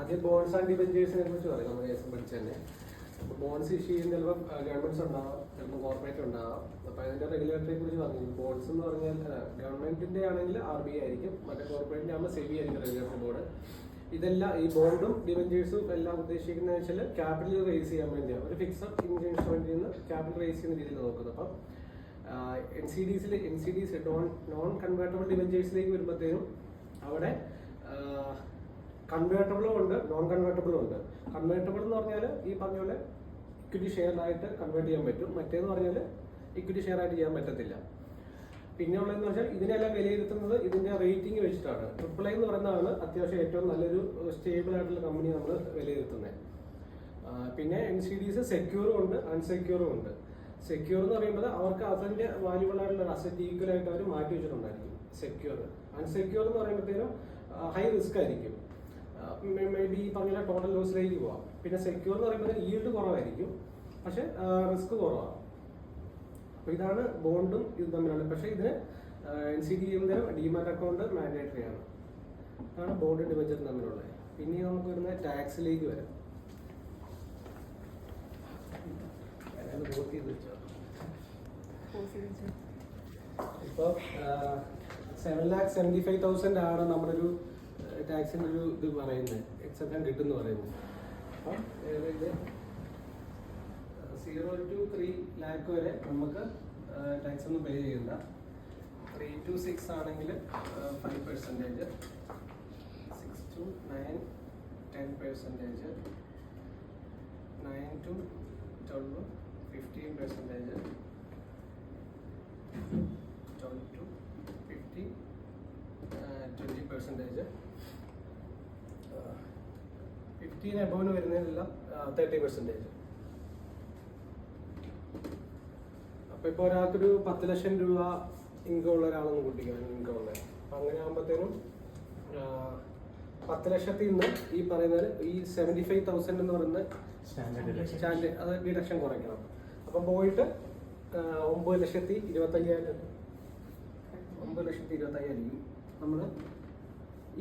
ആദ്യം bones and ഡിബഞ്ചേഴ്സിനെ കുറിച്ച് പറയും നമ്മൾ പഠിച്ചു തന്നെ. അപ്പോൾ ബോൺസ് ഇഷ്യൂ ചെയ്യുന്ന ചിലപ്പോൾ ഗവൺമെന്റ്സ് ഉണ്ടാവാം, ചിലപ്പോൾ കോർപ്പറേറ്റ് ഉണ്ടാവാം. അപ്പോൾ അതിന്റെ റെഗുലേറ്ററിയെ കുറിച്ച് പറഞ്ഞു. ബോൺസ് എന്ന് പറഞ്ഞാൽ ഗവൺമെന്റിന്റെ ആണെങ്കിൽ RBI ആയിരിക്കും, മറ്റേ കോർപ്പറേറ്റിന്റെ ആകുമ്പോൾ SEBI ആയിരിക്കും റെഗുലേറ്ററി ബോർഡ്. ഇതെല്ലാം ഈ ബോണ്ടും ഡിബഞ്ചേഴ്സും എല്ലാം ഉദ്ദേശിക്കുന്നത് വെച്ചാൽ ക്യാപിറ്റൽ റേസ് ചെയ്യാൻ വേണ്ടിയാണ്. ഒരു ഫിക്സഡ് ഇൻസ്ട്രുമെന്റിൽ നിന്ന് ക്യാപിറ്റൽ റേസ് ചെയ്യുന്ന രീതിയിൽ നോക്കുന്നത്. അപ്പം NCDs നോൺ കൺവേർട്ടബിൾ ഡിബഞ്ചേഴ്സിലേക്ക് വരുമ്പോഴത്തേനും അവിടെ കൺവേർട്ടബിളും ഉണ്ട്, നോൺ കൺവേർട്ടബിളും ഉണ്ട്. കൺവേർട്ടബിൾ എന്ന് പറഞ്ഞാൽ ഈ പറഞ്ഞ പോലെ ഇക്വിറ്റി ഷെയറിനായിട്ട് കൺവേർട്ട് ചെയ്യാൻ പറ്റും. മറ്റേന്ന് പറഞ്ഞാൽ ഇക്വിറ്റി ഷെയർ ആയിട്ട് ചെയ്യാൻ പറ്റത്തില്ല. പിന്നെ ഉള്ളതെന്ന് വെച്ചാൽ ഇതിനെല്ലാം വിലയിരുത്തുന്നത് ഇതിന്റെ റേറ്റിംഗ് വെച്ചിട്ടാണ്. AAA എന്ന് പറയുന്നതാണ് അത്യാവശ്യം ഏറ്റവും നല്ലൊരു സ്റ്റേബിൾ ആയിട്ടുള്ള കമ്പനി നമ്മൾ വിലയിരുത്തുന്നത്. പിന്നെ NCDs സെക്യൂറും ഉണ്ട്, അൺസെക്യൂറും ഉണ്ട്. സെക്യൂർ എന്ന് പറയുമ്പോൾ അവർക്ക് അതിന്റെ വാല്യൂബിൾ ആയിട്ടുള്ള അസറ്റ് ഈക്വൽ ആയിട്ട് അവർ മാറ്റി വെച്ചിട്ടുണ്ടായിരിക്കും സെക്യൂർ. അൺസെക്യൂർ എന്ന് പറയുമ്പോഴത്തേനും ഹൈ റിസ്ക് ആയിരിക്കും, മേ ബി പറഞ്ഞ ടോട്ടൽ ലോസിലേക്ക് പോവാം. പിന്നെ സെക്യൂർ എന്ന് പറയുമ്പോൾ ഈൽഡ് കുറവായിരിക്കും, പക്ഷെ റിസ്ക് കുറവാണ്. അപ്പൊ ഇതാണ് ബോണ്ടും ഇത് തമ്മിലാണ്. പക്ഷെ ഇതിന് NCD ഡിമാറ്റ് അക്കൗണ്ട് മാൻഡേറ്ററി ആണ്. അതാണ് ബോണ്ട് ഡിബഞ്ചറും തമ്മിലുള്ളത്. പിന്നെ നമുക്ക് വരുന്ന ടാക്സിലേക്ക് വരാം. ഇപ്പൊ 7,75,000 ആണ് നമ്മുടെ ഒരു ടാക്സിന്റെ ഒരു ഇത് പറയുന്നത്, എക്സെപ്ഷൻ കിട്ടുമെന്ന് പറയുന്നത്. അപ്പം ഇത് 0 to 3 lakh വരെ നമുക്ക് ടാക്സ് ഒന്നും പേ ചെയ്യണ്ട. 3 to 6 ആണെങ്കിൽ 5%, 6 to 9 10%, 9 to 12 15%, 12 to 50 20%, 15 above വരുന്നതിനെല്ലാം 30%. അപ്പൊ ഇപ്പൊ ഒരാൾക്കൊരു 10 ലക്ഷം രൂപ ഇൻകം ഉള്ള ഒരാളൊന്നും കൂട്ടിക്കണം, ഇൻകം ഉള്ള. അപ്പൊ അങ്ങനെ ആകുമ്പോഴത്തേനും 10 ലക്ഷത്തിൽ നിന്ന് ഈ പറയുന്നത് ഈ 75,000 എന്ന് പറയുന്ന സ്റ്റാൻഡേർഡ് അത് ഡിഡക്ഷൻ കുറയ്ക്കണം. അപ്പൊ പോയിട്ട് 9,25,000 നമ്മൾ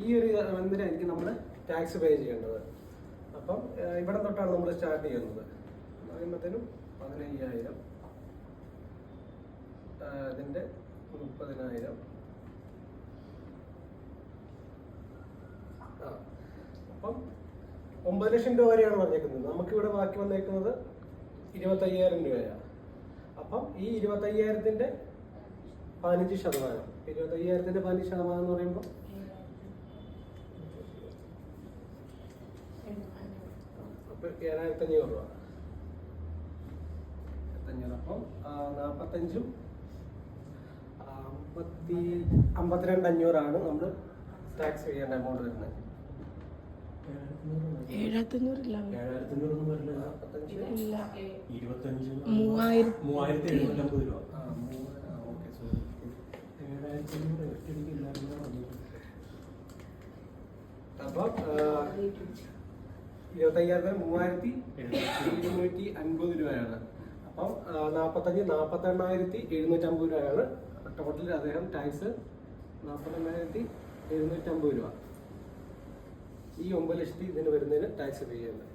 ഈ ഒരു എന്തിനായിരിക്കും നമ്മൾ ടാക്സ് പേ ചെയ്യേണ്ടത്. അപ്പം ഇവിടെ തൊട്ടാണ് നമ്മൾ സ്റ്റാർട്ട് ചെയ്യുന്നത്. പറയുമ്പോഴത്തേനും 15,000, ഇതിന്റെ 30,000. അപ്പം 9 ലക്ഷം രൂപ വരെയാണ് പറഞ്ഞേക്കുന്നത്. നമുക്കിവിടെ ബാക്കി വന്നേക്കുന്നത് 25,000 രൂപയാണ്. അപ്പം ഈ 25,000-ന്റെ 15%, 25,000-ന്റെ 15% എന്ന് പറയുമ്പോൾ അപ്പൊ 7,500 രൂപ. 7,500. അപ്പം 45 52,500 നമ്മൾ ടാക്സ് ചെയ്യേണ്ട എമൗണ്ട് വരുന്നത്. 7,500 ഇല്ല, 3,750 രൂപ. അപ്പം 25,000 3,750 രൂപയാണ്. അപ്പം 48,750 രൂപയാണ് ടോട്ടൽ അദ്ദേഹം ടാക്സ്. 48,750 രൂപ ഈ 9 ലക്ഷത്തിൽ ഇതിന് വരുന്നതിന് ടാക്സ് പേ ചെയ്യുന്നത്.